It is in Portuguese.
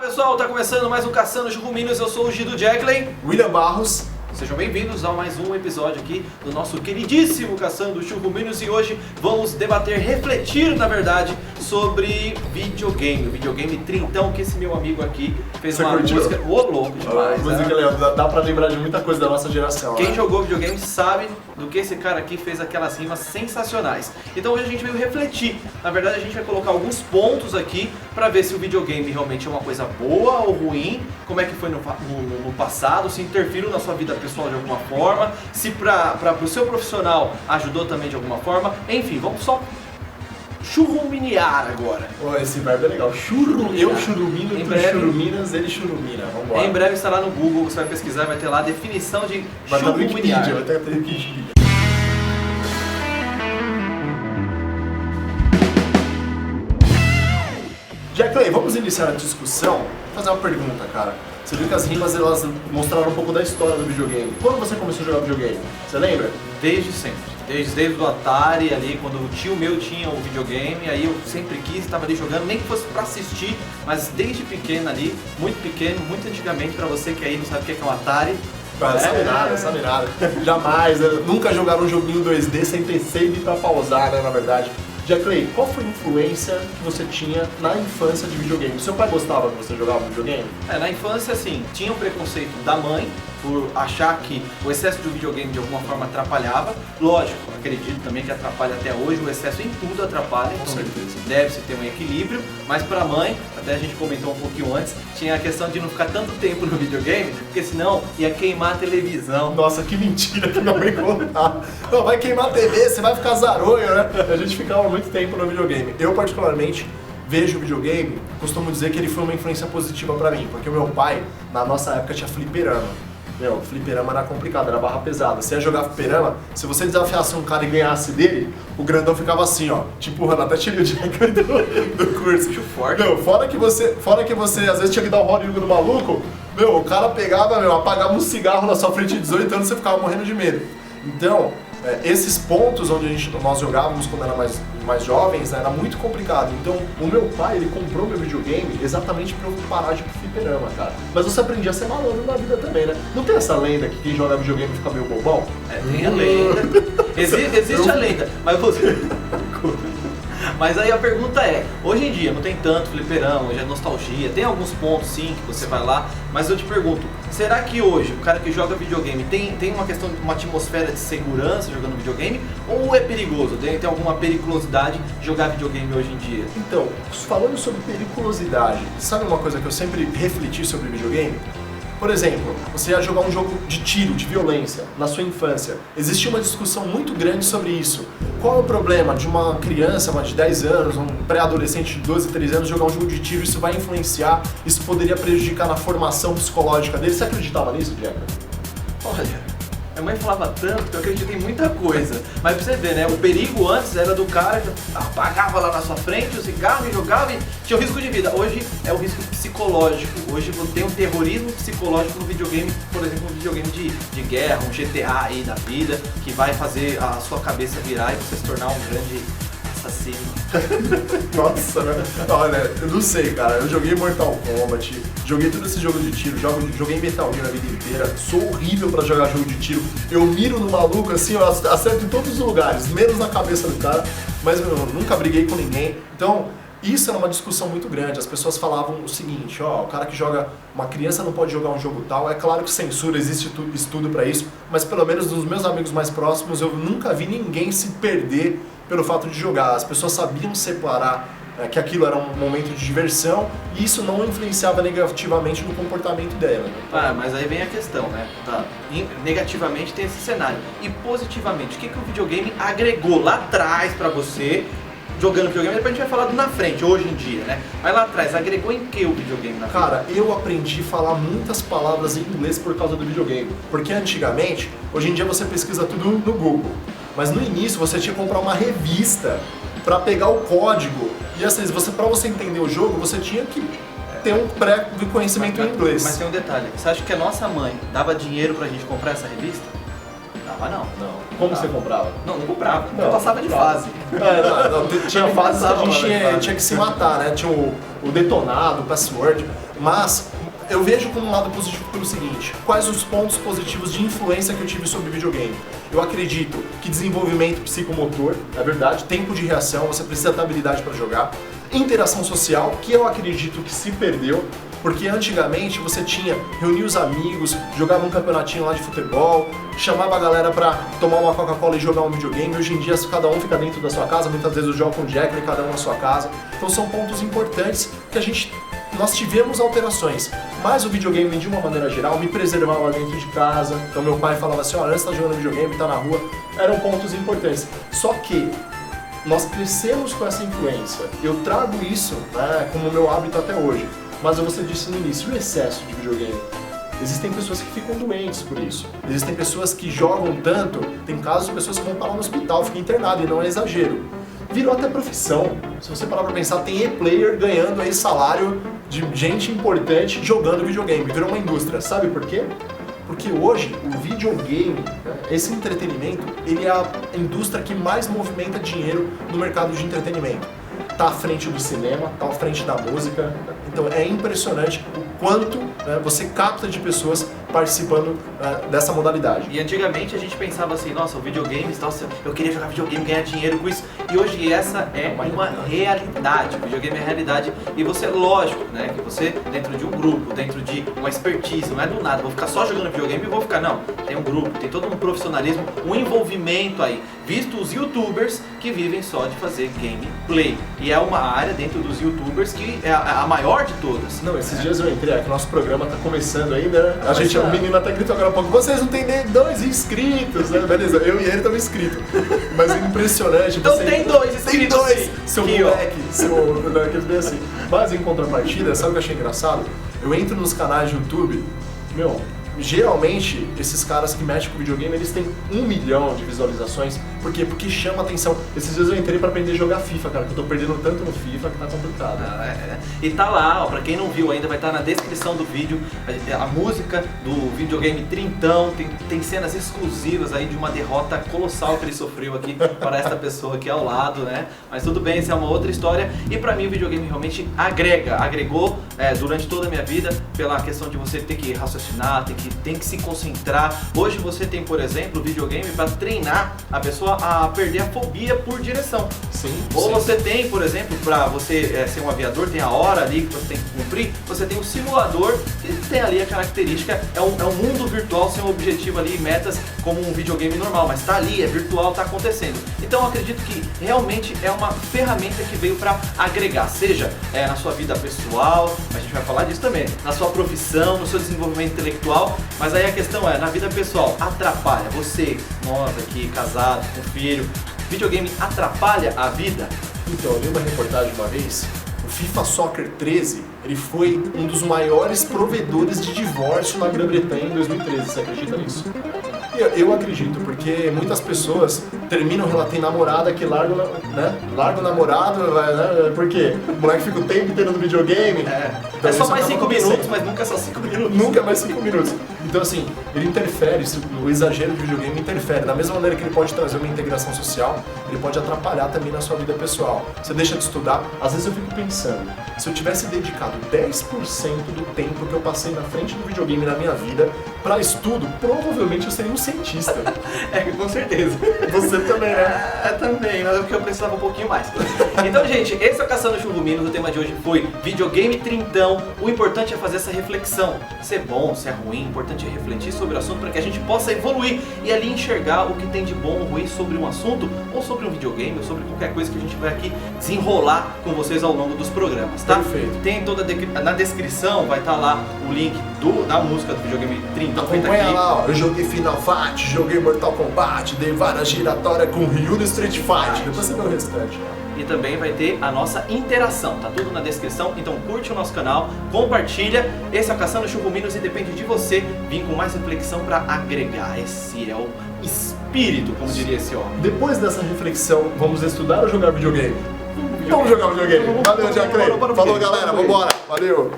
Pessoal, tá começando mais um Caçando Churuminos, eu sou o Gido Jackley. William Barros. Sejam bem-vindos a mais um episódio aqui do nosso queridíssimo Caçando Churuminos e hoje vamos debater, refletir na verdade, sobre videogame. O videogame trintão que esse meu amigo aqui fez. Você uma curtiu? Música... Ô, louco demais. Música legal, dá pra lembrar de muita coisa da nossa geração. Quem né? jogou videogame sabe do que esse cara aqui fez aquelas rimas sensacionais. Então hoje a gente veio refletir. Na verdade a gente vai colocar alguns pontos aqui pra ver se o videogame realmente é uma coisa boa ou ruim, como é que foi no passado, se interferiu na sua vida pessoal de alguma forma, se pro seu profissional ajudou também de alguma forma. Enfim, vamos só churuminear agora. Pô, esse verbo é legal. Eu churumino, em tu breve, churuminas, ele churumina. Vambora. Em breve está lá no Google, você vai pesquisar, vai ter lá a definição de Vai estar no churuminear. Wikipedia, vai ter no Wikipedia. Jackley, vamos iniciar a discussão. Vou fazer uma pergunta, cara. Você viu que as rimas elas mostraram um pouco da história do videogame. Quando você começou a jogar videogame? Você lembra? Desde sempre. Desde o Atari ali, quando o tio meu tinha o videogame, aí eu sempre quis, estava ali jogando, nem que fosse pra assistir, mas desde pequeno ali, muito pequeno, muito antigamente, pra você que aí não sabe o que é um Atari. Sabe nada. Jamais, né? Nunca jogaram um joguinho 2D sem ter save pra pausar, né, na verdade. Jackley, qual foi a influência que você tinha na infância de videogame? Seu pai gostava que você jogava videogame? Na infância, assim, tinha o preconceito da mãe por achar que o excesso de videogame de alguma forma atrapalhava. Lógico, acredito também que atrapalha até hoje, o excesso em tudo atrapalha, Com então certeza. deve-se ter um equilíbrio, mas pra mãe, até a gente comentou um pouquinho antes, tinha a questão de não ficar tanto tempo no videogame, porque senão ia queimar a televisão. Nossa, que mentira que não vem contar. Não, vai queimar a TV, você vai ficar zaronho, né? A gente ficava muito tempo no videogame. Eu, particularmente, vejo o videogame, costumo dizer que ele foi uma influência positiva pra mim, porque o meu pai, na nossa época, tinha fliperama. Meu, fliperama era complicado, era barra pesada. Você ia jogar fliperama, se você desafiasse um cara e ganhasse dele, o grandão ficava assim, ó, te empurrando até tirei o Jack do curso. Bicho forte. Meu, fora que você às vezes tinha que dar um rolinho no maluco, meu, o cara pegava, apagava um cigarro na sua frente de 18 anos e você ficava morrendo de medo. Então, esses pontos onde nós jogávamos quando era mais jovens, né, era muito complicado. Então, o meu pai, ele comprou meu videogame exatamente pra eu parar de ir pro fliperama, cara. Mas você aprendia a ser malandro na vida também, né? Não tem essa lenda que quem joga videogame fica meio bobão? Tem a lenda. Existe a lenda, mas você... Mas aí a pergunta é, hoje em dia não tem tanto fliperão, hoje é nostalgia, tem alguns pontos sim que você vai lá, mas eu te pergunto, será que hoje o cara que joga videogame tem uma questão, uma atmosfera de segurança jogando videogame ou é perigoso? Tem alguma periculosidade jogar videogame hoje em dia? Então, falando sobre periculosidade, sabe uma coisa que eu sempre refleti sobre videogame? Por exemplo, você ia jogar um jogo de tiro, de violência, na sua infância. Existia uma discussão muito grande sobre isso. Qual é o problema de uma criança, uma de 10 anos, um pré-adolescente de 12, 13 anos, jogar um jogo de tiro? Isso vai influenciar, isso poderia prejudicar na formação psicológica dele. Você acreditava nisso, Jack? Olha, minha mãe falava tanto que eu acreditei em muita coisa. Mas pra você ver, né? O perigo antes era do cara que apagava lá na sua frente o cigarro e jogava e tinha o risco de vida. Hoje é o risco psicológico. Hoje tem um terrorismo psicológico no videogame, por exemplo, um videogame de guerra, um GTA aí da vida, que vai fazer a sua cabeça virar e você se tornar um grande assassino. Nossa, né? Olha, eu não sei, cara. Eu joguei Mortal Kombat, joguei todo esse jogo de tiro, joguei Metal Gear a vida inteira. Sou horrível pra jogar jogo de tiro. Eu miro no maluco assim, eu acerto em todos os lugares, menos na cabeça do cara, mas eu nunca briguei com ninguém. Então, isso era uma discussão muito grande. As pessoas falavam o seguinte, ó, o cara que joga, uma criança não pode jogar um jogo tal. É claro que censura, existe estudo pra isso, mas pelo menos dos meus amigos mais próximos, eu nunca vi ninguém se perder pelo fato de jogar. As pessoas sabiam separar que aquilo era um momento de diversão e isso não influenciava negativamente no comportamento dela. Ah, mas aí vem a questão, né? Negativamente tem esse cenário. E positivamente, o que o videogame agregou lá atrás pra você, jogando videogame? Depois a gente vai falar na frente, hoje em dia, né? Mas lá atrás, agregou em que o videogame na vida? Cara, eu aprendi a falar muitas palavras em inglês por causa do videogame. Porque antigamente, hoje em dia você pesquisa tudo no Google. Mas no início você tinha que comprar uma revista pra pegar o código. E assim, pra você entender o jogo, você tinha que ter um pré-conhecimento em inglês. Mas tem um detalhe, você acha que a nossa mãe dava dinheiro pra gente comprar essa revista? Dava não. Como você comprava? Não comprava. Eu passava de fase. Tinha fases que a gente tinha que se matar, né? Tinha o o Detonado, o Password, mas eu vejo como um lado positivo pelo seguinte: quais os pontos positivos de influência que eu tive sobre videogame? Eu acredito que desenvolvimento psicomotor, é verdade, tempo de reação, você precisa ter habilidade para jogar, interação social, que eu acredito que se perdeu, porque antigamente você tinha reunir os amigos, jogava um campeonatinho lá de futebol, chamava a galera pra tomar uma Coca-Cola e jogar um videogame. Hoje em dia cada um fica dentro da sua casa, muitas vezes eu jogo com o Jack e cada um na sua casa. Então são pontos importantes que nós tivemos alterações, mas o videogame de uma maneira geral me preservava dentro de casa. Então meu pai falava assim, olha, você tá jogando videogame, tá na rua, eram pontos importantes. Só que nós crescemos com essa influência, eu trago isso, né, como meu hábito até hoje. Mas você disse no início, o excesso de videogame. Existem pessoas que ficam doentes por isso. Existem pessoas que jogam tanto, tem casos de pessoas que vão parar no hospital, ficam internadas, e não é exagero. Virou até profissão. Se você parar pra pensar, tem e-player ganhando aí salário de gente importante jogando videogame. Virou uma indústria. Sabe por quê? Porque hoje o videogame, esse entretenimento, ele é a indústria que mais movimenta dinheiro no mercado de entretenimento. Tá à frente do cinema, tá à frente da música. Então é impressionante o quanto você capta de pessoas participando dessa modalidade. E antigamente a gente pensava assim, nossa, o videogame, nossa, eu queria jogar videogame, ganhar dinheiro com isso. E hoje essa é uma realidade. O videogame é realidade. E você, lógico, né, que você dentro de um grupo, dentro de uma expertise, não é do nada, vou ficar só jogando videogame e vou ficar, não. Tem um grupo, tem todo um profissionalismo, um envolvimento aí. Visto os youtubers que vivem só de fazer gameplay. E é uma área dentro dos youtubers que é a maior de todas. Não, esses dias eu entrei, que nosso programa tá começando ainda, né? O menino até gritou agora há pouco, vocês não têm nem 2 inscritos, né? Beleza, eu e ele estamos inscritos. Mas é impressionante. Então tem 2 inscritos. Tem 2, seu moleque, aqueles bem assim. Mas em contrapartida, sabe o que eu achei engraçado? Eu entro nos canais de YouTube, geralmente, esses caras que mexem com videogame, eles têm 1 milhão de visualizações. Por quê? Porque chama atenção. Esses dias eu entrei pra aprender a jogar FIFA, cara, que eu tô perdendo tanto no FIFA que tá complicado. E tá lá, ó, pra quem não viu ainda, vai estar na descrição do vídeo a música do videogame Trintão. Tem cenas exclusivas aí de uma derrota colossal que ele sofreu aqui para esta pessoa aqui ao lado, né? Mas tudo bem, essa é uma outra história. E pra mim o videogame realmente agregou durante toda a minha vida, pela questão de você ter que raciocinar, tem que se concentrar. Hoje você tem, por exemplo, o videogame para treinar a pessoa a perder a fobia por direção. Sim. Ou você tem, por exemplo, para você ser um aviador, tem a hora ali que você tem que cumprir, você tem um simulador que tem ali a característica, é um mundo virtual sem um objetivo ali, metas como um videogame normal, mas tá ali, é virtual, tá acontecendo. Então eu acredito que realmente é uma ferramenta que veio para agregar, seja na sua vida pessoal, a gente vai falar disso também, na sua profissão, no seu desenvolvimento intelectual, mas aí a questão na vida pessoal, atrapalha você, nós aqui, casados, com filho, videogame atrapalha a vida? Então, eu li uma reportagem uma vez, o FIFA Soccer 13, ele foi um dos maiores provedores de divórcio na Grã-Bretanha em 2013, você acredita nisso? Eu acredito, porque muitas pessoas terminam, tem namorada que larga o namorado, né? Por quê? O moleque fica o tempo inteiro no videogame. Então só mais 5 minutos, mas nunca só 5 minutos. Nunca mais 5 minutos. Então assim, ele interfere, o exagero do videogame interfere. Da mesma maneira que ele pode trazer uma integração social, ele pode atrapalhar também na sua vida pessoal. Você deixa de estudar, às vezes eu fico pensando, se eu tivesse dedicado 10% do tempo que eu passei na frente do videogame na minha vida para estudo, provavelmente eu seria um cientista. Com certeza. Você também, né? Também, mas é porque eu precisava um pouquinho mais. Então, gente, esse é o Caçando Churruminos. O tema de hoje foi videogame trintão. O importante é fazer essa reflexão. Se é bom, se é ruim, o importante é refletir sobre o assunto para que a gente possa evoluir e ali enxergar o que tem de bom ou ruim sobre um assunto, ou sobre um videogame, ou sobre qualquer coisa que a gente vai aqui desenrolar com vocês ao longo dos programas, tá? Perfeito. Tem na descrição, vai estar lá o link da música do videogame trintão. Acompanha lá, ó. Eu joguei Final Fight, joguei Mortal Kombat, dei várias giratórias com Ryu no Street Fight. Depois você vê o restante. E também vai ter a nossa interação, tá tudo na descrição, então curte o nosso canal, compartilha. Esse é o Caçando Churruminos e depende de você vir com mais reflexão para agregar. Esse é o espírito, como diria esse homem. Depois dessa reflexão, vamos estudar ou jogar videogame? Vamos jogar videogame. Valeu, Jaclay. Falou, galera. Vambora. Valeu.